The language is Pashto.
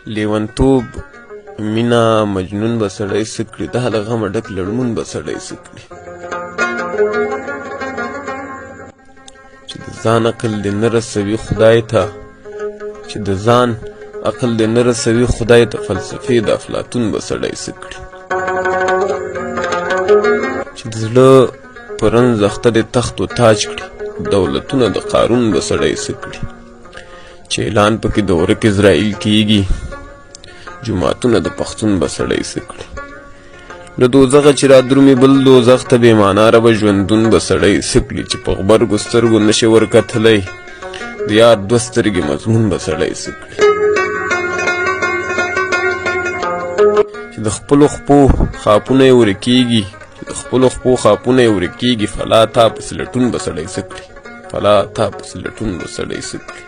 لیونتوب مینا مجنون به سړی څه کړي، دا له غمه ډک لړمون به سړی څه کړي. چې د ځان عقل دې نه رسوي خدای ته، چې د ځان عقل دې نه رسوي خدای ته، فلسفې د افلاطون به سړی څه کړي. چې د زړه په رنځ اخته دې تخت و تاج کړي، دولتونه د قارون به سړی څه کړي. چې اعلان پکې د ورک اسرائیل کیږي، جماعتونه د پښتون به سړی څه کړي. له دوزخه چې را درومي بل دوزخ ته بې معنا ربه ژوندون به سړی څه کړي. چې په غبرګو سترګو نشي ورکتلی، د یار دوه سترګې مضمون به سړی څه کړي. چې د خپلو خپو خاپونه یې ورکېږي، د خپلو خپو خاپونه یې ورکېږي، فلا تا پسې لټون به سړی څه کړي، فلا تا پسې لټون به سړی څه کړي.